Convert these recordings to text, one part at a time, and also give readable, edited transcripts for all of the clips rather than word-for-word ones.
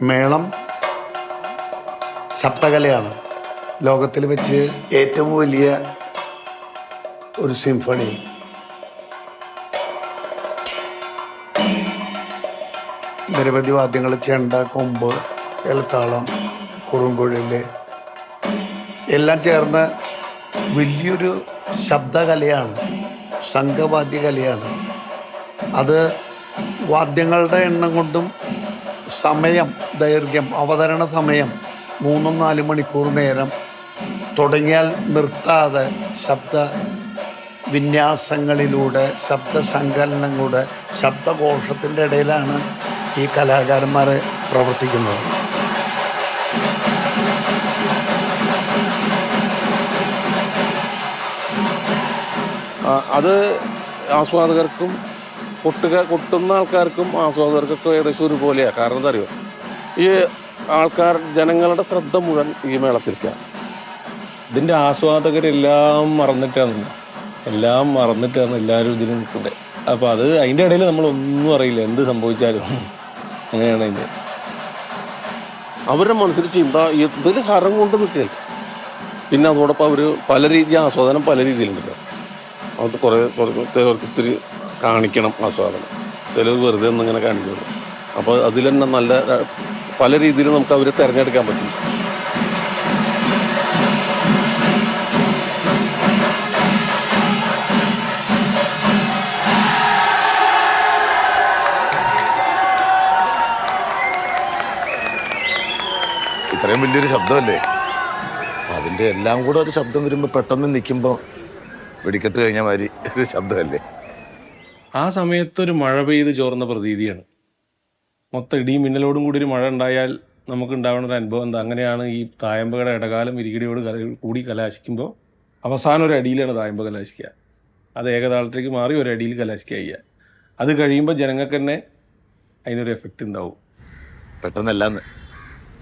മേളം ശബ്ദകലയാണ്. ലോകത്തിൽ വെച്ച് ഏറ്റവും വലിയ ഒരു സിംഫണി. നിരവധി വാദ്യങ്ങൾ, ചെണ്ട, കൊമ്പ്, എലത്താളം, കുറുങ്കുഴൽ എല്ലാം ചേർന്ന് വലിയൊരു ശബ്ദകലയാണ്, സംഘവാദ്യകലയാണ്. അത് വാദ്യങ്ങളുടെ എണ്ണം കൊണ്ടും സമയം, ദൈർഘ്യം, അവതരണ സമയം 3-4 മണിക്കൂർ നേരം തുടങ്ങിയാൽ നിർത്താതെ ശബ്ദ വിന്യാസങ്ങളിലൂടെ, ശബ്ദസങ്കലനങ്ങളുടെ, ശബ്ദകോശത്തിൻ്റെ ഇടയിലാണ് ഈ കലാകാരന്മാർ പ്രവർത്തിക്കുന്നത്. അത് ആസ്വാദകർക്കും കൊട്ടുന്ന ആൾക്കാർക്കും ആസ്വാദകർക്കൊക്കെ ഏകദേശം ഒരുപോലെയാണ്. കാരണം എന്താ അറിയോ, ഈ ജനങ്ങളുടെ ശ്രദ്ധ മുഴുവൻ ഈ മേളത്തിലേക്കാണ്. ഇതിൻ്റെ ആസ്വാദകരെല്ലാം മറന്നിട്ടാണ് എല്ലാവരും ഇതിന് നിൽക്കുന്നത്. അപ്പോൾ അത് അതിൻ്റെ ഇടയിൽ നമ്മളൊന്നും അറിയില്ല, എന്ത് സംഭവിച്ചാലും. അങ്ങനെയാണ് അതിൻ്റെ അവരുടെ മനസ്സിൽ ചിന്ത ഇതിൽ ഹരം കൊണ്ട് നിൽക്കുക. പിന്നെ അതോടൊപ്പം അവർ പല ആസ്വാദനം പല രീതിയിലുണ്ടല്ലോ. അത് ഒത്തിരി കാണിക്കണം ആസ്വാദനം, ചിലർ വെറുതെ ഒന്നിങ്ങനെ കാണിക്കുന്നു. അപ്പോൾ അതിൽ തന്നെ നല്ല പല രീതിയിൽ നമുക്ക് അവരെ തിരഞ്ഞെടുക്കാൻ പറ്റും. ഇത്രയും വലിയൊരു ശബ്ദമല്ലേ, അതിൻ്റെ എല്ലാം കൂടെ ഒരു ശബ്ദം വരുമ്പോൾ പെട്ടെന്ന് നിൽക്കുമ്പോൾ വെടിക്കെട്ട് കഴിഞ്ഞ മാതിരി ഒരു ശബ്ദമല്ലേ. ആ സമയത്തൊരു മഴ പെയ്ത് ചോർന്ന പ്രതീതിയാണ്. മൊത്തം ഇടിയും മിന്നലോടും കൂടി ഒരു മഴ ഉണ്ടായാൽ നമുക്ക് ഉണ്ടാവുന്ന ഒരു അനുഭവം എന്താ? അങ്ങനെയാണ് ഈ തായമ്പകയുടെ ഇടകാലം വിരികിടിയോട് കൂടി കലാശിക്കുമ്പോൾ അവസാനം ഒരു അടിയിലാണ് തായമ്പ കലാശിക്കുക. അത് ഏകതാളത്തേക്ക് മാറി ഒരു അടിയിൽ കലാശിക്കുക ചെയ്യുക. അത് കഴിയുമ്പോൾ ജനങ്ങൾക്ക് തന്നെ അതിനൊരു എഫക്റ്റ് ഉണ്ടാവും. പെട്ടെന്നെല്ലാം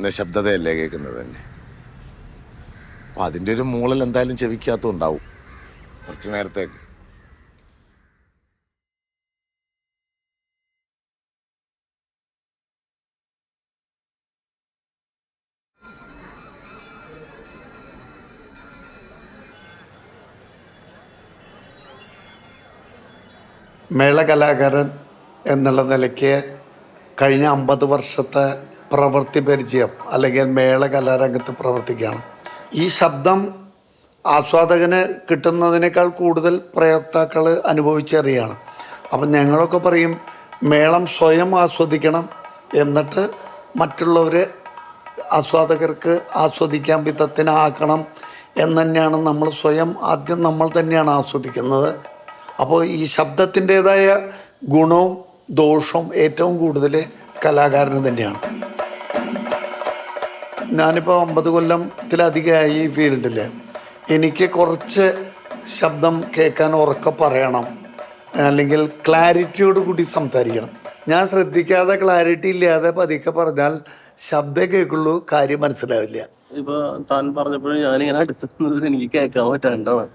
നിശബ്ദതയല്ലേ കേൾക്കുന്നത് തന്നെ. അപ്പം അതിൻ്റെ ഒരു മൂളൽ എന്തായാലും ചെവിക്കകത്തും ഉണ്ടാവും കുറച്ച് നേരത്തേക്ക്. മേളകലാകാരൻ എന്നുള്ള നിലയ്ക്ക് കഴിഞ്ഞ 50 വർഷത്തെ പ്രവൃത്തി പരിചയം അല്ലെങ്കിൽ മേളകലാരംഗത്ത് പ്രവർത്തിക്കുകയാണ്. ഈ ശബ്ദം ആസ്വാദകന് കിട്ടുന്നതിനേക്കാൾ കൂടുതൽ പ്രയോക്താക്കൾ അനുഭവിച്ചറിയാണ്. അപ്പം ഞങ്ങളൊക്കെ പറയും മേളം സ്വയം ആസ്വദിക്കണം, എന്നിട്ട് മറ്റുള്ളവരെ ആസ്വാദകർക്ക് ആസ്വദിക്കാൻ വിധത്തിനാക്കണം എന്ന് തന്നെയാണ്. നമ്മൾ സ്വയം ആദ്യം നമ്മൾ തന്നെയാണ് ആസ്വദിക്കുന്നത്. അപ്പോൾ ഈ ശബ്ദത്തിൻ്റേതായ ഗുണവും ദോഷവും ഏറ്റവും കൂടുതൽ കലാകാരന് തന്നെയാണ്. ഞാനിപ്പോൾ 50 കൊല്ലത്തിലധികമായി ഈ ഫീൽഡിൽ. എനിക്ക് കുറച്ച് ശബ്ദം കേൾക്കാൻ ഉറക്കെ പറയണം, അല്ലെങ്കിൽ ക്ലാരിറ്റിയോട് കൂടി സംസാരിക്കണം. ഞാൻ ശ്രദ്ധിക്കാതെ ക്ലാരിറ്റി ഇല്ലാതെ പതുക്കെ പറഞ്ഞാൽ ശബ്ദം കേൾക്കുള്ളൂ, കാര്യം മനസ്സിലാവില്ല. ഇപ്പോൾ താൻ പറഞ്ഞപ്പോഴും ഞാനിങ്ങനെ അടുത്തുന്നത് എനിക്ക് കേൾക്കാൻ പറ്റാണ്ടാണ്.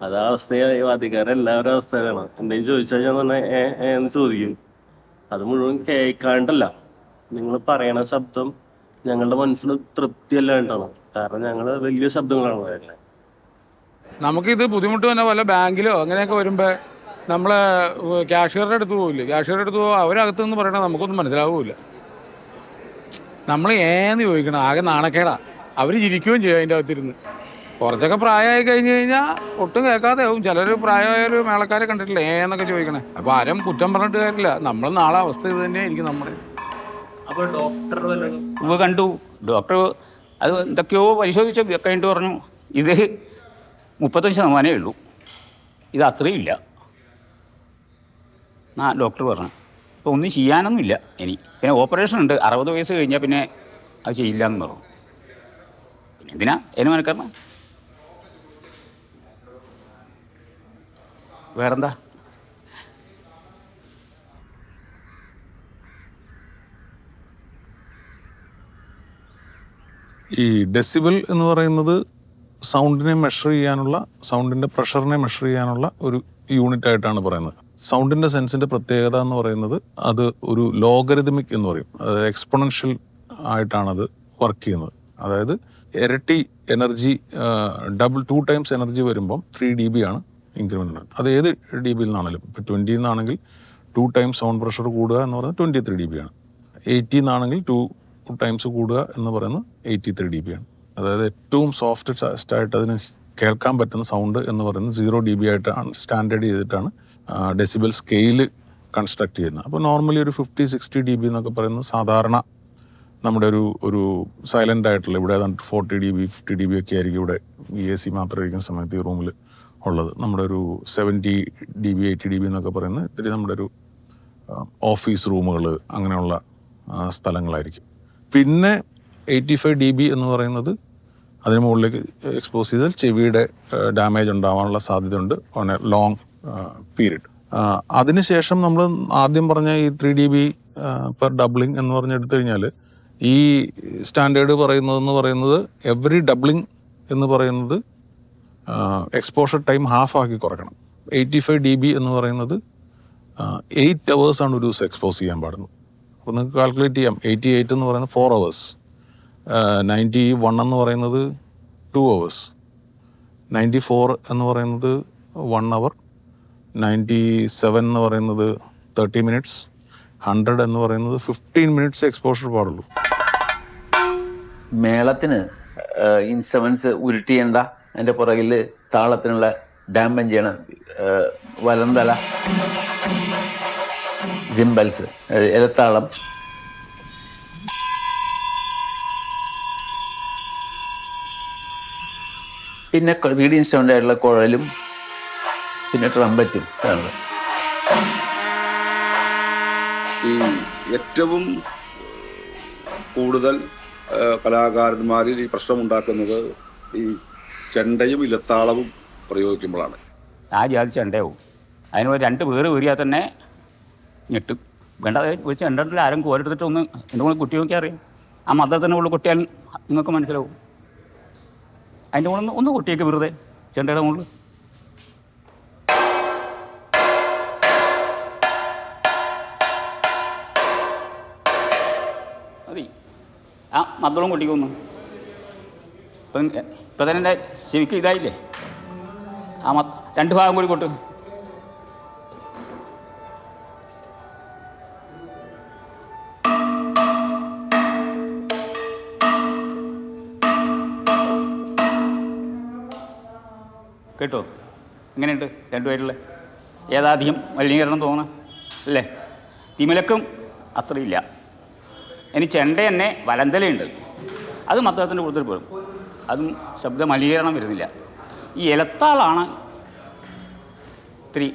അത് അവസ്ഥയായി അധികാരം എല്ലാവരും അവസ്ഥയാണ്. എന്തെങ്കിലും ചോദിച്ചാൽ ഞാൻ തന്നെ എന്ന് ചോദിക്കും. അത് മുഴുവൻ കേൾക്കാണ്ടല്ല, നിങ്ങൾ പറയണ ശബ്ദം ഞങ്ങളുടെ മനസ്സിന് തൃപ്തിയല്ലാണ്ടാണ്. കാരണം ഞങ്ങൾ വലിയ ശബ്ദങ്ങളാണ് പറയുന്നത്. നമുക്കിത് ബുദ്ധിമുട്ട് തന്നെ വല്ല ബാങ്കിലോ അങ്ങനെയൊക്കെ വരുമ്പോൾ നമ്മളെ ക്യാഷ്യറുടെ അടുത്ത് പോകില്ലേ, ക്യാഷ്യറുടെ അടുത്ത് പോകുമ്പോൾ അവരകത്ത് നിന്ന് പറയണത് നമുക്കൊന്നും മനസ്സിലാവില്ല. നമ്മൾ ഏന്ന് ചോദിക്കണം, ആകെ നാണക്കേടാ. അവർ ചിരിക്കുകയും ചെയ്യും അതിൻ്റെ അകത്തിരുന്ന്. കുറച്ചൊക്കെ പ്രായമായി കഴിഞ്ഞ് കഴിഞ്ഞാൽ ഒട്ടും കേൾക്കാതെ ആവും. ചിലർ പ്രായമായൊരു മേളക്കാരെ കണ്ടിട്ടില്ല എന്നൊക്കെ ചോദിക്കണേ. അപ്പോൾ ആരും കുറ്റം പറഞ്ഞിട്ട് കാര്യമില്ല. നമ്മൾ നാളെ അവസ്ഥ ഇത് തന്നെയായിരിക്കും നമ്മുടെ. അപ്പോൾ ഡോക്ടർ കണ്ടു, ഡോക്ടർ അത് എന്തൊക്കെയോ പരിശോധിച്ച് കഴിഞ്ഞിട്ട് പറഞ്ഞു ഇത് 35% ഉള്ളൂ, ഇത് അത്രയും ഇല്ല ആ ഡോക്ടർ പറഞ്ഞു. അപ്പോൾ ഒന്നും ചെയ്യാനൊന്നുമില്ല ഇനി. പിന്നെ ഓപ്പറേഷൻ ഉണ്ട്, 60 വയസ്സ് കഴിഞ്ഞാൽ പിന്നെ അത് ചെയ്യില്ല എന്ന് പറഞ്ഞു. പിന്നെ എന്തിനാ അതിന് മനക്കാരണം? വേറെന്താ? ഈ ഡെസിബൽ എന്ന് പറയുന്നത് സൗണ്ടിനെ മെഷർ ചെയ്യാനുള്ള, സൗണ്ടിൻ്റെ പ്രഷറിനെ മെഷർ ചെയ്യാനുള്ള ഒരു യൂണിറ്റ് ആയിട്ടാണ് പറയുന്നത്. സൗണ്ടിൻ്റെ സെൻസിൻ്റെ പ്രത്യേകത എന്ന് പറയുന്നത് അത് ഒരു ലോഗരിതമിക് എന്ന് പറയും. എക്സ്പൊണൻഷ്യൽ ആയിട്ടാണത് വർക്ക് ചെയ്യുന്നത്. അതായത് ഇരട്ടി എനർജി, 2 ടൈംസ് എനർജി വരുമ്പം 3 dB ആണ് ഇൻക്രിമെൻ്റ്. അത് ഏത് ഡി ബിയിൽ നിന്നാണെങ്കിലും, ഇപ്പോൾ 20 എന്നാണെങ്കിൽ 2 ടൈംസ് സൗണ്ട് പ്രഷർ കൂടുക എന്ന് പറയുന്നത് 23 dB ആണ്. 80 എന്നാണെങ്കിൽ 2 ടൈംസ് കൂടുക എന്ന് പറയുന്നത് 83 dB ആണ്. അതായത് ഏറ്റവും സോഫ്റ്റ് ആയിട്ട് അതിന് കേൾക്കാൻ പറ്റുന്ന സൗണ്ട് എന്ന് പറയുന്നത് 0 dB ആയിട്ടാണ് സ്റ്റാൻഡേർഡ് ചെയ്തിട്ടാണ് ഡെസിബൽ സ്കെയിൽ കൺസ്ട്രക്ട് ചെയ്യുന്നത്. അപ്പോൾ നോർമലി ഒരു 50-60 dB എന്നൊക്കെ പറയുന്നത് സാധാരണ നമ്മുടെ ഒരു സൈലൻ്റ് ആയിട്ടുള്ള, ഇവിടെ ഏതാണ്ട് 40 dB 50 dB ഒക്കെ ആയിരിക്കും ഇവിടെ AC മാത്രം ഇരിക്കുന്ന സമയത്ത് ഈ റൂമിൽ ഉള്ളത്. നമ്മുടെ ഒരു 70 dB 80 dB എന്നൊക്കെ പറയുന്നത് ഇത്തിരി നമ്മുടെ ഒരു ഓഫീസ് റൂമുകൾ അങ്ങനെയുള്ള സ്ഥലങ്ങളായിരിക്കും. പിന്നെ 85 dB എന്ന് പറയുന്നത് അതിന് മുകളിലേക്ക് എക്സ്പോസ് ചെയ്താൽ ചെവിയുടെ ഡാമേജ് ഉണ്ടാവാനുള്ള സാധ്യതയുണ്ട് ഓൺ എ ലോങ് പീരീഡ്. അതിനുശേഷം നമ്മൾ ആദ്യം പറഞ്ഞ ഈ 3 dB പെർ ഡബ്ലിംഗ് എന്ന് പറഞ്ഞെടുത്തു കഴിഞ്ഞാൽ ഈ സ്റ്റാൻഡേർഡ് പറയുന്നത് എവറി ഡബ്ലിംഗ് എന്ന് പറയുന്നത് എക്സ്പോഷർ ടൈം ഹാഫ് ആക്കി കുറയ്ക്കണം. 85 dB എന്ന് പറയുന്നത് 8 hours ആണ് ഒരു ദിവസം എക്സ്പോസ് ചെയ്യാൻ പാടുന്നത്. അപ്പോൾ നിങ്ങൾക്ക് കാൽക്കുലേറ്റ് ചെയ്യാം. 88 എന്ന് പറയുന്നത് 4 hours, 91 എന്ന് പറയുന്നത് 2 hours, 94 എന്ന് പറയുന്നത് 1 hour, 97 എന്ന് പറയുന്നത് 30 minutes, 100 എന്ന് പറയുന്നത് 15 minutes എക്സ്പോഷർ പാടുള്ളൂ. മേളത്തിന് ഇൻസ്ട്രുമെൻറ്റ്സ് ഉരുട്ടിയണ്ട, അതിൻ്റെ പുറകിൽ താളത്തിനുള്ള ഡാമ്പൻ ചെയ്യണം, വലന്തല, സിംബൽസ്, ഇലത്താളം, പിന്നെ റീഡ് ഇൻസ്ട്രുമെൻ്റ് ആയിട്ടുള്ള കുഴലും പിന്നെ ട്രംപറ്റും ആണ്. ഈ ഏറ്റവും കൂടുതൽ കലാകാരന്മാരിൽ ഈ പ്രശ്നമുണ്ടാക്കുന്നത് ഈ ചെണ്ടയും ഇലത്താളവും പ്രയോഗിക്കുമ്പോഴാണ്. ആ ജാതി ചെണ്ടയാവും. അതിന് 2 പേര് കയറിയാൽ തന്നെ ഞെട്ടും. വേണ്ട ഒരു ചെണ്ടത്തിൽ ആരും കോരെടുത്തിട്ട് ഒന്ന് എൻ്റെ കൂടെ കുട്ടി നോക്കിയാൽ അറിയാം. ആ മദ്ദത്തിൻ്റെ ഉള്ളിൽ കൊട്ടിയാൽ നിങ്ങൾക്ക് മനസ്സിലാവും. അതിൻ്റെ മുകളിൽ ഒന്ന് കൊട്ടിയേക്ക് വെറുതെ ചെണ്ടയുടെ മുകളിൽ. മതി. ആ മദ്ദളം കൊട്ടിക്കൊന്നു. ഇപ്പം തന്നെ എൻ്റെ ചെവിക്ക് ഇതായില്ലേ, ആ 2 ഭാഗം കൂടി കൊട്ട്. കേട്ടോ എങ്ങനെയുണ്ട്? 2 പേരുള്ള ഏതാധികം മലിനീകരണം തോന്നണം അല്ലേ? തിമിലക്കും അത്രയില്ല. ഇനി ചെണ്ട തന്നെ വലന്തലയുണ്ട്, അത് മദ്ദളത്തിൻ്റെ കൂടുതൽ പെടും, അതും ശബ്ദ മലിനീകരണം വരുന്നില്ല. ഈ ഇലത്താളാണ് ഇത്തിരി,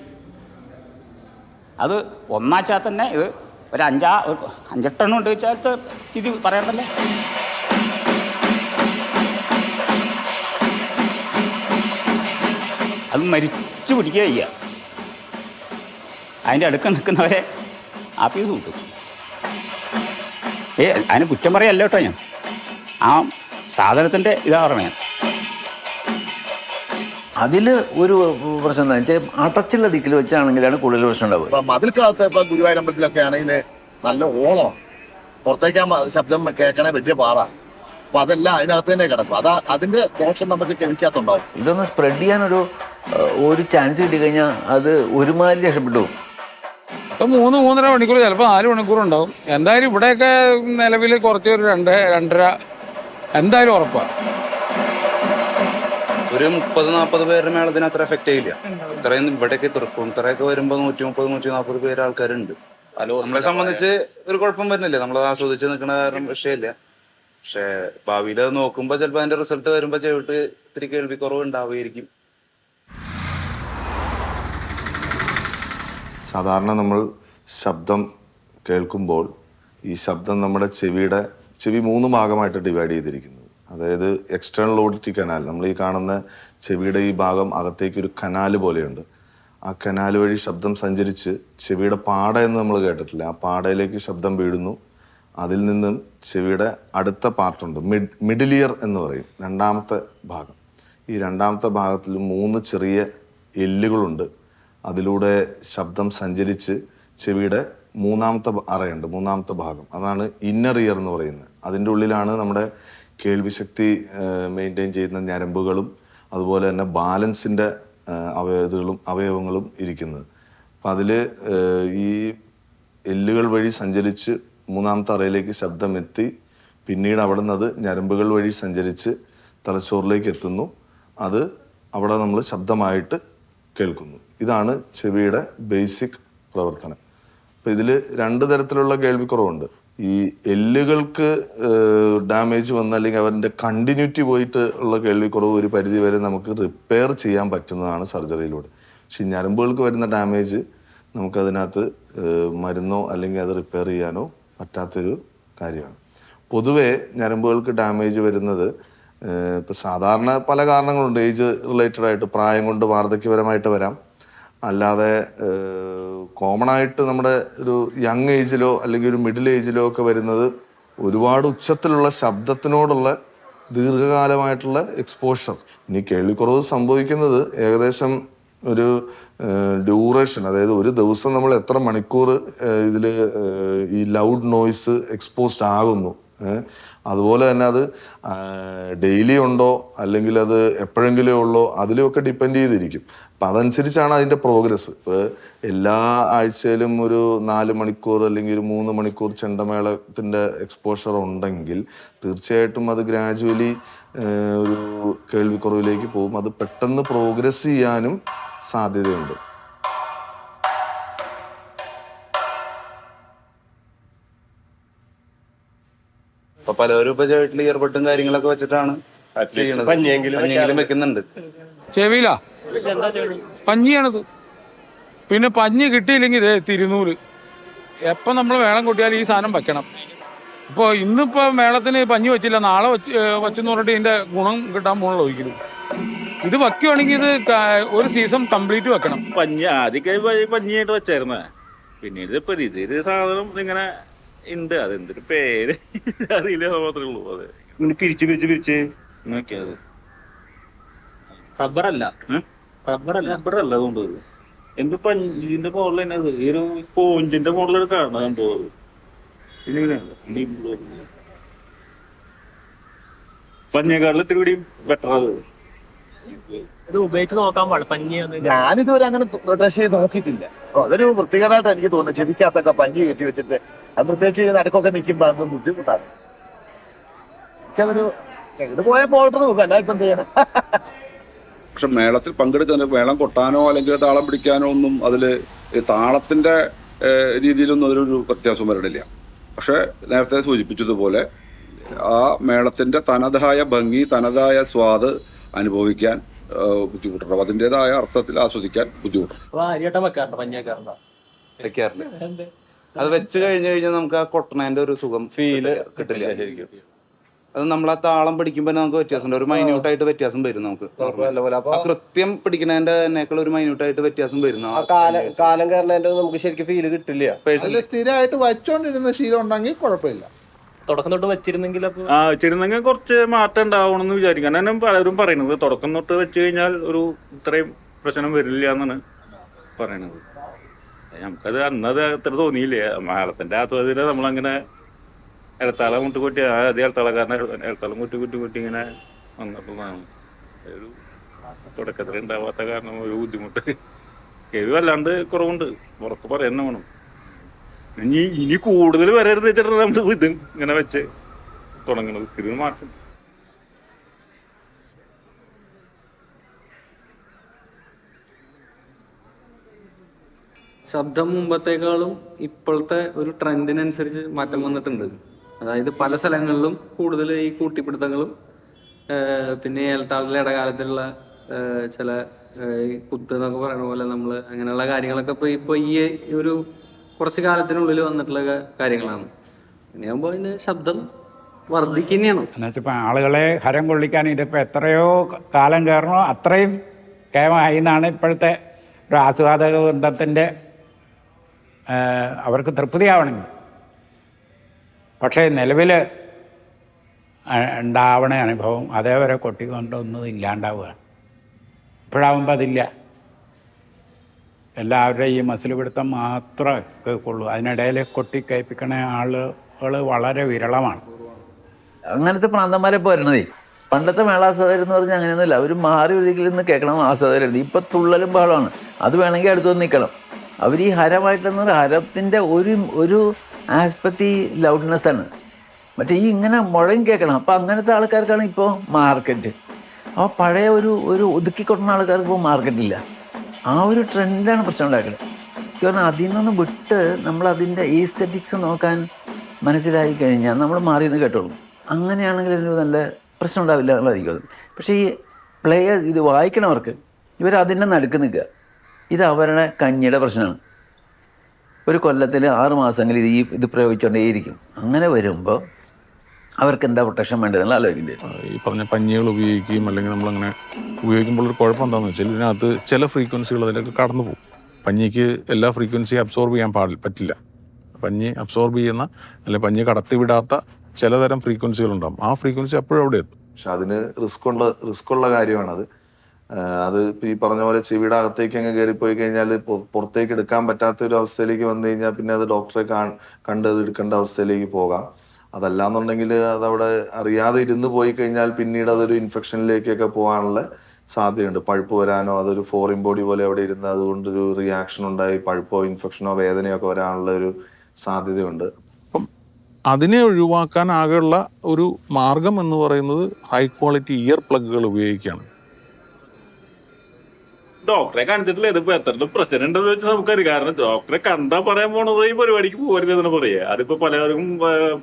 അത് ഒന്നാച്ചാൽ തന്നെ ഇത് ഒരു 5-8 ഉണ്ട് വെച്ചാൽ സ്ഥിതി പറയണ്ടല്ലേ. അത് മരിച്ചു പിടിക്കുക ചെയ്യുക. അതിൻ്റെ അടുക്ക നിൽക്കുന്നവരെ ആപ്പീസ് കിട്ടും. അതിന് കുറ്റം പറയല്ല കേട്ടോ ഞാൻ, ആ സാധനത്തിൻ്റെ ഇതാ പറഞ്ഞ. അതിൽ ഒരു പ്രശ്നം എന്താ വെച്ചാൽ അടച്ചുള്ള ദിക്കിൽ വെച്ചാണെങ്കിലാണ് കൂടുതൽ പ്രശ്നം ഉണ്ടാവുക. മതിൽക്കകത്ത് ഇപ്പൊ ഗുരുവായൂരമ്പലത്തിലൊക്കെ ആണെങ്കിൽ നല്ല ഓളം, പുറത്തേക്ക് ശബ്ദം കേൾക്കണേ വലിയ പാടാ. അപ്പൊ അതെല്ലാം അതിനകത്ത് തന്നെ കിടക്കും. അതിന്റെ ദോഷം നമുക്ക് ചെവിക്കകത്തുണ്ടാവും. ഇതൊന്ന് സ്പ്രെഡ് ചെയ്യാനൊരു ചാൻസ് കിട്ടിക്കഴിഞ്ഞാൽ അത് ഒരുമാതിരി രക്ഷപ്പെട്ടു. ഇപ്പം 3-3.5 മണിക്കൂർ, ചിലപ്പോൾ 4 മണിക്കൂർ ഉണ്ടാവും. എന്തായാലും ഇവിടെയൊക്കെ നിലവിൽ കുറച്ച് ഒരു 2-2.5 എന്തായാലും ഉറപ്പാണ്. ഒരു 30-40 പേരുടെ മേളത്തിന് അത്ര എഫക്റ്റ് ചെയ്യില്ല. ഇത്രയും ഇവിടേക്ക് ഇത്രയൊക്കെ വരുമ്പോൾ 130-140 പേര് ആൾക്കാരുണ്ട്. നമ്മളെ സംബന്ധിച്ച് ഒരു കുഴപ്പം വരുന്നില്ല, നമ്മളത് ആസ്വദിച്ച് നിൽക്കുന്ന കാരണം വിഷയമില്ല. പക്ഷെ ഭാവിയിൽ അത് നോക്കുമ്പോൾ ചിലപ്പോൾ അതിന്റെ റിസൾട്ട് വരുമ്പോൾ ചെവിട്ട് ഇത്തിരി കേൾവി കുറവ് ഉണ്ടാവുമായിരിക്കും. സാധാരണ നമ്മൾ ശബ്ദം കേൾക്കുമ്പോൾ ഈ ശബ്ദം നമ്മുടെ ചെവി 3 ഭാഗമായിട്ട് ഡിവൈഡ് ചെയ്തിരിക്കുന്നത്. അതായത് എക്സ്റ്റേണൽ ഓഡിറ്ററി കനാൽ, നമ്മൾ ഈ കാണുന്ന ചെവിയുടെ ഈ ഭാഗം അകത്തേക്ക് ഒരു കനാല് പോലെയുണ്ട്. ആ കനാൽ വഴി ശബ്ദം സഞ്ചരിച്ച് ചെവിയുടെ പാട എന്ന് നമ്മൾ കേട്ടിട്ടില്ല, ആ പാടയിലേക്ക് ശബ്ദം വീഴുന്നു. അതിൽ നിന്നും ചെവിയുടെ അടുത്ത പാർട്ടുണ്ട്, മിഡിൽ ഇയർ എന്ന് പറയും, 2ാമത്തെ ഭാഗം. ഈ 2ാമത്തെ ഭാഗത്തിൽ 3 ചെറിയ എല്ലുകളുണ്ട്. അതിലൂടെ ശബ്ദം സഞ്ചരിച്ച് ചെവിയുടെ 3ാമത്തെ അറയുണ്ട്, 3ാമത്തെ ഭാഗം, അതാണ് ഇന്നർ ഇയർ എന്ന് പറയുന്നത്. അതിൻ്റെ ഉള്ളിലാണ് നമ്മുടെ കേൾവിശക്തി മെയിൻറ്റെയിൻ ചെയ്യുന്ന ഞരമ്പുകളും അതുപോലെ തന്നെ ബാലൻസിൻ്റെ അവയവങ്ങളും ഇരിക്കുന്നത്. അപ്പം അതിൽ ഈ എല്ലുകൾ വഴി സഞ്ചരിച്ച് മൂന്നാമത്തെ അറയിലേക്ക് ശബ്ദം എത്തി പിന്നീട് അവിടെ നിന്ന് അത് ഞരമ്പുകൾ വഴി സഞ്ചരിച്ച് തലച്ചോറിലേക്ക് എത്തുന്നു. അത് അവിടെ നമ്മൾ ശബ്ദമായിട്ട് കേൾക്കുന്നു. ഇതാണ് ചെവിയുടെ ബേസിക് പ്രവർത്തനം. അപ്പം ഇതിൽ 2 തരത്തിലുള്ള കേൾവിക്കുറവുണ്ട്. ഈ എല്ലുകൾക്ക് ഡാമേജ് വന്ന അല്ലെങ്കിൽ അവരുടെ കണ്ടിന്യൂറ്റി പോയിട്ട് ഉള്ള കേൾവിക്കുറവ് ഒരു പരിധി വരെ നമുക്ക് റിപ്പയർ ചെയ്യാൻ പറ്റുന്നതാണ് സർജറിയിലൂടെ. പക്ഷെ ഈ ഞരമ്പുകൾക്ക് വരുന്ന ഡാമേജ് നമുക്കതിനകത്ത് മരുന്നോ അല്ലെങ്കിൽ അത് റിപ്പയർ ചെയ്യാനോ പറ്റാത്തൊരു കാര്യമാണ്. പൊതുവേ ഞരമ്പുകൾക്ക് ഡാമേജ് വരുന്നത് ഇപ്പോൾ സാധാരണ പല കാരണങ്ങളുണ്ട്. ഏജ് റിലേറ്റഡ് ആയിട്ട്, പ്രായം കൊണ്ട് വാർദ്ധക്യപരമായിട്ട് വരാം. അല്ലാതെ കോമൺ ആയിട്ട് നമ്മുടെ ഒരു യങ് ഏജിലോ അല്ലെങ്കിൽ ഒരു മിഡിൽ ഏജിലോ ഒക്കെ വരുന്നത് ഒരുപാട് ഉച്ചത്തിലുള്ള ശബ്ദത്തിനോടുള്ള ദീർഘകാലമായിട്ടുള്ള എക്സ്പോഷർ. ഇനി കേൾവിക്കുറവ് സംഭവിക്കുന്നത് ഏകദേശം ഒരു ഡ്യൂറേഷൻ, അതായത് ഒരു ദിവസം നമ്മൾ എത്ര മണിക്കൂർ ഇതിൽ ഈ ലൗഡ് നോയ്സ് എക്സ്പോസ്ഡ് ആകുന്നു, അതുപോലെ തന്നെ അത് ഡെയിലി ഉണ്ടോ അല്ലെങ്കിൽ അത് എപ്പോഴെങ്കിലും ഉള്ളോ അതിലുമൊക്കെ ഡിപ്പെൻഡ് ചെയ്തിരിക്കും. അപ്പം അതനുസരിച്ചാണ് അതിൻ്റെ പ്രോഗ്രസ്. ഇപ്പോൾ എല്ലാ ആഴ്ചയിലും ഒരു 4 മണിക്കൂർ അല്ലെങ്കിൽ ഒരു 3 മണിക്കൂർ ചെണ്ടമേളത്തിൻ്റെ എക്സ്പോഷർ ഉണ്ടെങ്കിൽ തീർച്ചയായിട്ടും അത് ഗ്രാജുവലി ഒരു കേൾവിക്കുറവിലേക്ക് പോകും. അത് പെട്ടെന്ന് പ്രോഗ്രസ് ചെയ്യാനും സാധ്യതയുണ്ട്. അപ്പൊ പലരും ഇപ്പൊ ചെവിട്ടിൽ ഇയർബഡും കാര്യങ്ങളൊക്കെ വെച്ചിട്ടാണ് ചെയ്യണത്. പഞ്ഞിയെങ്കിലും വെക്കുന്നുണ്ട്. ചെവിയിലാ പഞ്ഞിയാണിത്. പിന്നെ പഞ്ഞി കിട്ടിയില്ലെങ്കിൽ തിരുനൂല്. എപ്പം നമ്മൾ മേളം കൊട്ടിയാൽ ഈ സാധനം വെക്കണം. ഇപ്പോൾ ഇന്നിപ്പോൾ മേളത്തിന് പഞ്ഞി വെച്ചില്ല, നാളെ വെച്ചെന്ന് പറഞ്ഞിട്ട് ഇതിൻ്റെ ഗുണം കിട്ടാൻ പോകണല്ലോ ഒരിക്കലും. ഇത് വയ്ക്കുവാണെങ്കിൽ ഇത് ഒരു സീസൺ കംപ്ലീറ്റ് വെക്കണം. പഞ്ഞി ആദ്യമൊക്കെ പഞ്ഞിയായിട്ട് വെച്ചായിരുന്നേ. പിന്നീട് ഇപ്പം ഇതൊരു സാധനം ഇങ്ങനെ ഉണ്ട്. അതെന്തൊരു പേര് അറിയില്ല, മാത്രമേ ഉള്ളൂ. അതെ, ഇങ്ങനെ പിരിച്ച് നോക്കിയത് റബ്ബറല്ല അതുകൊണ്ട് എന്ത് പഞ്ചിന്റെ മോഡൽ തന്നെ. ഈ ഒരു സ്പോഞ്ചിന്റെ മോഡലാണ് കാണുന്നത് സംഭവം. പഞ്ഞേക്കാളിൽ ഇത്തിരി കൂടി ബെറ്റർ. അത് ഉപയോഗിച്ച് നോക്കാൻ പാടില്ല. ഞാനിതുവരെ അങ്ങനെ ടെസ്റ്റ് ചെയ്ത് നോക്കിയിട്ടില്ല. അതൊരു വൃത്തികേടായിട്ട് എനിക്ക് തോന്നുന്നു. ചെവിക്കകത്തൊക്കെ പഞ്ഞി കയറ്റി വെച്ചിട്ട് അത് പ്രത്യേകിച്ച് നടുക്കൊക്കെ നിൽക്കുമ്പോൾ അത് ബുദ്ധിമുട്ടാണ്. എനിക്കതൊരു ഇത് പോയാൽ പോയിട്ട് നോക്കാം, അല്ല ഇപ്പം ചെയ്യാൻ. പക്ഷെ മേളത്തിൽ പങ്കെടുക്കുന്ന മേളം കൊട്ടാനോ അല്ലെങ്കിൽ താളം പിടിക്കാനോ ഒന്നും അതിൽ താളത്തിൻ്റെ രീതിയിലൊന്നും അതിലൊരു വ്യത്യാസം വരണില്ല. പക്ഷെ നേരത്തെ സൂചിപ്പിച്ചതുപോലെ ആ മേളത്തിൻ്റെ തനതായ ഭംഗി, തനതായ സ്വാദ് അനുഭവിക്കാൻ ബുദ്ധിമുട്ടുണ്ടാവും. അതിൻ്റെതായ അർത്ഥത്തിൽ ആസ്വദിക്കാൻ ബുദ്ധിമുട്ടുണ്ട്. വെക്കാറില്ല. അത് വെച്ച് കഴിഞ്ഞാൽ നമുക്ക് ആ കൊട്ടണേന്റെ ഒരു സുഖം ഫീല് കിട്ടില്ല ശരിക്കും. അത് നമ്മൾ ആ താളം പിടിക്കുമ്പോൾ നമുക്ക് വ്യത്യാസമുണ്ട്. ഒരു മൈന്യൂട്ടായിട്ട് വ്യത്യാസം വരും. നമുക്ക് കൃത്യം പിടിക്കുന്നതിന്റെ ഒരു മൈന്യൂട്ടായിട്ട് വ്യത്യാസം വരും. കാലം കയറുന്നതിന്റെ നമുക്ക് ശരിക്കും ഫീല് കിട്ടില്ല. സ്ഥിരമായിട്ട് വച്ചോണ്ടിരുന്ന ശീലം ഉണ്ടെങ്കിൽ കുഴപ്പമില്ല. തുടക്കം തൊട്ട് വെച്ചിരുന്നെങ്കിൽ വെച്ചിരുന്നെങ്കിൽ കുറച്ച് മാറ്റം ഉണ്ടാവണമെന്ന് വിചാരിക്കാം. കാരണം പലരും പറയുന്നത് തുടക്കം തൊട്ട് വെച്ച് കഴിഞ്ഞാൽ ഒരു ഇത്രയും പ്രശ്നം വരില്ല എന്നാണ് പറയണത്. നമുക്കത് അന്നത് അത്ര തോന്നിയില്ലേ. മേളത്തിന്റെ ആത്മകഥയില് നമ്മളങ്ങനെ ഇടത്താളം കൊട്ടി ആദ്യം ഇടത്താളക്കാരനെ ഇടത്താളം കൊട്ടി ഇങ്ങനെ വന്നപ്പോഴാണ് ഒരു തുടക്കത്തിൽ ഉണ്ടാവാത്ത കാരണം ഒരു ബുദ്ധിമുട്ട്. കേൾവി വല്ലാണ്ട് കുറവുണ്ട്, ഉറപ്പ് പറയുന്ന വേണം. ഇനി കൂടുതൽ വരരുത് വെച്ചിട്ടാണ് നമ്മൾ ഇത് ഇങ്ങനെ വെച്ച് തുടങ്ങണത്. ഇതിന് മാറ്റം ശബ്ദം മുമ്പത്തേക്കാളും ഇപ്പോഴത്തെ ഒരു ട്രെൻഡിനനുസരിച്ച് മാറ്റം വന്നിട്ടുണ്ട്. അതായത് പല സ്ഥലങ്ങളിലും കൂടുതൽ ഈ കൂട്ടിപ്പിടുത്തങ്ങളും പിന്നെ ഏലത്താളിലെ ഇടകാലത്തിലുള്ള ചില കുത്ത് എന്നൊക്കെ പറയുന്ന പോലെ നമ്മൾ അങ്ങനെയുള്ള കാര്യങ്ങളൊക്കെ ഇപ്പോൾ ഈ ഒരു കുറച്ച് കാലത്തിനുള്ളിൽ വന്നിട്ടുള്ള കാര്യങ്ങളാണ്. അങ്ങനെയാകുമ്പോൾ ഇതിൻ്റെ ശബ്ദം വർദ്ധിക്കുന്നതാണ്. എന്നുവെച്ചപ്പോൾ ആളുകളെ ഹരം കൊള്ളിക്കാൻ ഇതിപ്പോൾ എത്രയോ കാലം കയറണോ അത്രയും കേമമായി എന്നാണ് ഇപ്പോഴത്തെ ഒരു ആസ്വാദക വൃന്ദത്തിൻ്റെ അവർക്ക് തൃപ്തിയാവണമെങ്കിൽ. പക്ഷേ നിലവിൽ ഉണ്ടാവണ അനുഭവം അതേവരെ കൊട്ടിക്കൊണ്ടൊന്നും ഇല്ലാണ്ടാവുകയാണ്. ഇപ്പോഴാവുമ്പോൾ അതില്ല. എല്ലാവരുടെയും ഈ മസിൽ പിടുത്തം മാത്രമേ കേൾക്കുള്ളൂ. അതിനിടയിൽ കൊട്ടി കേൾപ്പിക്കണ ആളുകൾ വളരെ വിരളമാണ്. അങ്ങനത്തെ പ്രാന്തന്മാരെ ഇപ്പോൾ വരണതേ. പണ്ടത്തെ മേളാസ്വാദകർ എന്ന് പറഞ്ഞാൽ അങ്ങനെയൊന്നുമില്ല. അവർ മാറി ഒരിക്കലും നിന്ന് കേൾക്കണം ആസ്വാദകരുണ്ട്. ഇപ്പം തുള്ളലും ബഹളമാണ്. അത് വേണമെങ്കിൽ അടുത്തൊന്ന് നിൽക്കണം. അവർ ഈ ഹരമായിട്ടെന്ന് പറഞ്ഞാൽ ഹരത്തിൻ്റെ ഒരു ആസ്പെക്റ്റ് ഈ ലൗഡ്നെസ്സാണ്. മറ്റേ ഈ ഇങ്ങനെ മുഴയും കേൾക്കണം. അപ്പോൾ അങ്ങനത്തെ ആൾക്കാർക്കാണ് ഇപ്പോൾ മാർക്കറ്റ്. അപ്പോൾ പഴയ ഒരു ഒതുക്കിക്കൊട്ടുന്ന ആൾക്കാർക്ക് ഇപ്പോൾ മാർക്കറ്റില്ല. ആ ഒരു ട്രെൻഡാണ് പ്രശ്നം ഉണ്ടാക്കുന്നത്. കാരണം അതിൽ നിന്നൊന്ന് വിട്ട് നമ്മളതിൻ്റെ ഈസ്തെറ്റിക്സ് നോക്കാൻ മനസ്സിലായി കഴിഞ്ഞാൽ നമ്മൾ മാറി നിന്ന് കേട്ടോളും. അങ്ങനെയാണെങ്കിൽ ഒരു നല്ല പ്രശ്നം ഉണ്ടാവില്ല എന്നുള്ളതായിരിക്കും അത്. പക്ഷേ ഈ പ്ലേയേഴ്സ് ഇത് വായിക്കണവർക്ക് ഇവരതിൻ്റെ നടുക്ക് നിൽക്കുക. ഇത് അവരുടെ കഞ്ഞിയുടെ പ്രശ്നമാണ്. ഒരു കൊല്ലത്തിൽ 6 മാസമെങ്കിലും ഇത് പ്രയോഗിച്ചുകൊണ്ടേയിരിക്കും. അങ്ങനെ വരുമ്പോൾ അവർക്ക് എന്താ പ്രൊട്ടക്ഷൻ വേണ്ടതെന്നുള്ള ആലോചിക്കേണ്ടി വരും. ഈ പറഞ്ഞ പഞ്ഞികൾ ഉപയോഗിക്കുകയും അല്ലെങ്കിൽ നമ്മളങ്ങനെ ഉപയോഗിക്കുമ്പോൾ ഒരു കുഴപ്പം എന്താണെന്ന് വെച്ചാൽ ഇതിനകത്ത് ചില ഫ്രീക്വൻസികൾ അതിലേക്ക് കടന്നു പോകും. പഞ്ഞിക്ക് എല്ലാ ഫ്രീക്വൻസിയും അബ്സോർബ് ചെയ്യാൻ പറ്റില്ല. പഞ്ഞി അബ്സോർബ് ചെയ്യുന്ന അല്ലെങ്കിൽ പഞ്ഞി കടത്തിവിടാത്ത ചിലതരം ഫ്രീക്വൻസികളുണ്ടാകും. ആ ഫ്രീക്വൻസി അപ്പോഴും അവിടെ എത്തും. പക്ഷെ അതിന് റിസ്ക് ഉള്ള കാര്യമാണത്. അത് ഈ പറഞ്ഞ പോലെ ചെവിയുടെ അകത്തേക്ക് അങ്ങ് കയറിപ്പോയി കഴിഞ്ഞാൽ പുറത്തേക്ക് എടുക്കാൻ പറ്റാത്ത ഒരു അവസ്ഥയിലേക്ക് വന്നു കഴിഞ്ഞാൽ പിന്നെ അത് ഡോക്ടറെ കണ്ട് അത് എടുക്കേണ്ട അവസ്ഥയിലേക്ക് പോകാം. അതല്ലാന്നുണ്ടെങ്കിൽ അതവിടെ അറിയാതെ ഇരുന്ന് പോയി കഴിഞ്ഞാൽ പിന്നീട് അതൊരു ഇൻഫെക്ഷനിലേക്കൊക്കെ പോകാനുള്ള സാധ്യതയുണ്ട്. പഴുപ്പ് വരാനോ അതൊരു ഫോറിൻ ബോഡി പോലെ അവിടെ ഇരുന്ന് അതുകൊണ്ടൊരു റിയാക്ഷൻ ഉണ്ടായി പഴുപ്പോ ഇൻഫെക്ഷനോ വേദനയോ ഒക്കെ വരാനുള്ള ഒരു സാധ്യതയുണ്ട്. അപ്പം അതിനെ ഒഴിവാക്കാൻ ആകെയുള്ള ഒരു മാർഗം എന്ന് പറയുന്നത് ഹൈ ക്വാളിറ്റി ഇയർ പ്ലഗുകൾ ഉപയോഗിക്കുകയാണ്. ഡോക്ടറെ കാണിച്ചിട്ടില്ല. ഇതിപ്പോ എത്ര പ്രശ്നം ഉണ്ടെന്ന് വെച്ചാൽ നമുക്കറിയാം. കാരണം ഡോക്ടറെ കണ്ടാ പറയാൻ പോണത് ഈ പരിപാടിക്ക് പോകരുത് എന്ന് പറയാ. അതിപ്പോ പലർക്കും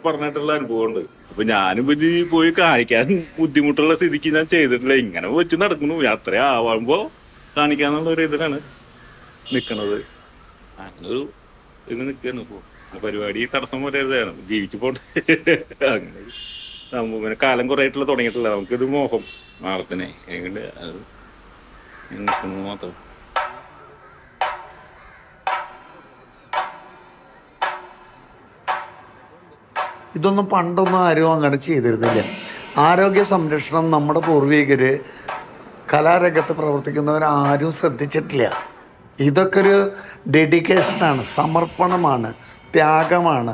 പറഞ്ഞിട്ടുള്ള അനുഭവമുണ്ട്. അപ്പൊ ഞാനിപ്പോ ഇത് പോയി കാണിക്കാൻ ബുദ്ധിമുട്ടുള്ള സ്ഥിതിക്ക് ഞാൻ ചെയ്തിട്ടില്ല. ഇങ്ങനെ വെച്ച് നടക്കുന്നു. അത്ര ആവുമ്പോ കാണിക്കാന്നുള്ള ഒരു ഇതിലാണ് നിക്കണത്. അങ്ങനൊരു ഇത് നിക്കാണ് ഇപ്പൊ. പരിപാടി തടസ്സം വരരുതാണ്. ജീവിച്ചു പോട്ടെ. അങ്ങനെ നമുക്ക് കാലം കുറെ ആയിട്ടുള്ള തുടങ്ങിയിട്ടില്ല. നമുക്കൊരു മോഹം നാളത്തിനെ എങ്ങനെ അത് മാത്രം. ഇതൊന്നും പണ്ടൊന്നും ആരും അങ്ങനെ ചെയ്തിരുന്നില്ല. ആരോഗ്യ സംരക്ഷണം നമ്മുടെ പൂർവികര് കലാരംഗത്ത് പ്രവർത്തിക്കുന്നവരാരും ശ്രദ്ധിച്ചിട്ടില്ല. ഇതൊക്കെ ഒരു ഡെഡിക്കേഷനാണ്, സമർപ്പണമാണ്, ത്യാഗമാണ്.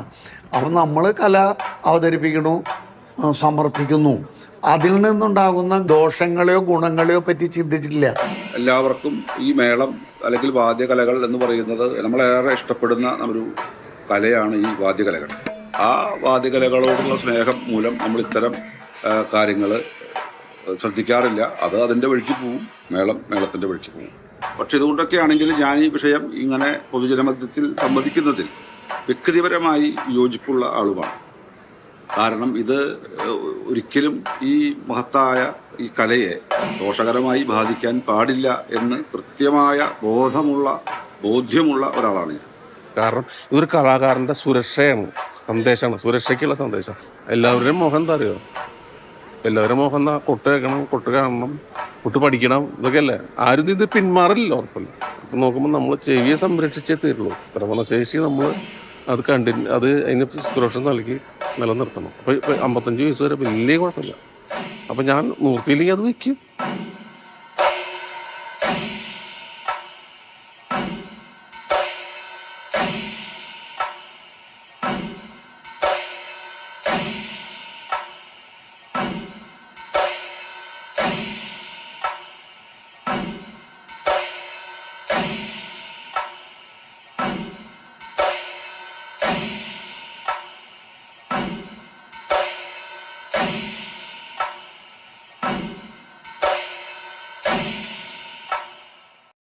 അപ്പം നമ്മൾ കല അവതരിപ്പിക്കണു, സമർപ്പിക്കുന്നു. അതിൽ നിന്നുണ്ടാകുന്ന ദോഷങ്ങളെയോ ഗുണങ്ങളെയോ പറ്റി ചിന്തിച്ചിട്ടില്ല. എല്ലാവർക്കും ഈ മേളം അല്ലെങ്കിൽ വാദ്യകലകൾ എന്ന് പറയുന്നത് നമ്മളേറെ ഇഷ്ടപ്പെടുന്ന ഒരു കലയാണ് ഈ വാദ്യകലകൾ. ആ വാദ്യകലകളോടുള്ള സ്നേഹം മൂലം നമ്മൾ ഇത്തരം കാര്യങ്ങൾ ശ്രദ്ധിക്കാറില്ല. അത് അതിൻ്റെ വഴിക്ക് പോവും, മേളത്തിൻ്റെ വഴിക്ക് പോവും. പക്ഷെ ഇതുകൊണ്ടൊക്കെ ആണെങ്കിൽ ഞാൻ ഈ വിഷയം ഇങ്ങനെ പൊതുജനമധ്യത്തിൽ സംവദിക്കുന്നതിൽ വ്യക്തിപരമായി യോജിപ്പുള്ള ആളുമാണ്. കാരണം ഇത് ഒരിക്കലും ഈ മഹത്തായ ഈ കലയെ ദോഷകരമായി ബാധിക്കാൻ പാടില്ല എന്ന് കൃത്യമായ ബോധ്യമുള്ള ഒരാളാണ് ഞാൻ. കാരണം ഇതൊരു കലാകാരൻ്റെ സുരക്ഷയാണ്, സന്ദേശമാണ്, സുരക്ഷയ്ക്കുള്ള സന്ദേശം. എല്ലാവരുടെയും മോഹം എന്താ അറിയോ? എല്ലാവരും മോഹം എന്താ? കൊട്ട് കേൾക്കണം, കൊട്ട് കാണണം, കൊട്ട് പഠിക്കണം, ഇതൊക്കെ അല്ലേ. ആരും ഇത് പിന്മാറില്ല, ഉറപ്പില്ല. അപ്പം നോക്കുമ്പോൾ നമ്മൾ ചെവിയെ സംരക്ഷിച്ചേ തീരുള്ളൂ. ശ്രവണശേഷി നമ്മൾ അത് അതിന് സുരക്ഷ നൽകി നിലനിർത്തണം. അപ്പോൾ 55 വയസ്സ് വരെ വലിയ കുഴപ്പമില്ല. അപ്പം ഞാൻ നിർത്തിയില്ലെങ്കിൽ അത് വയ്ക്കും.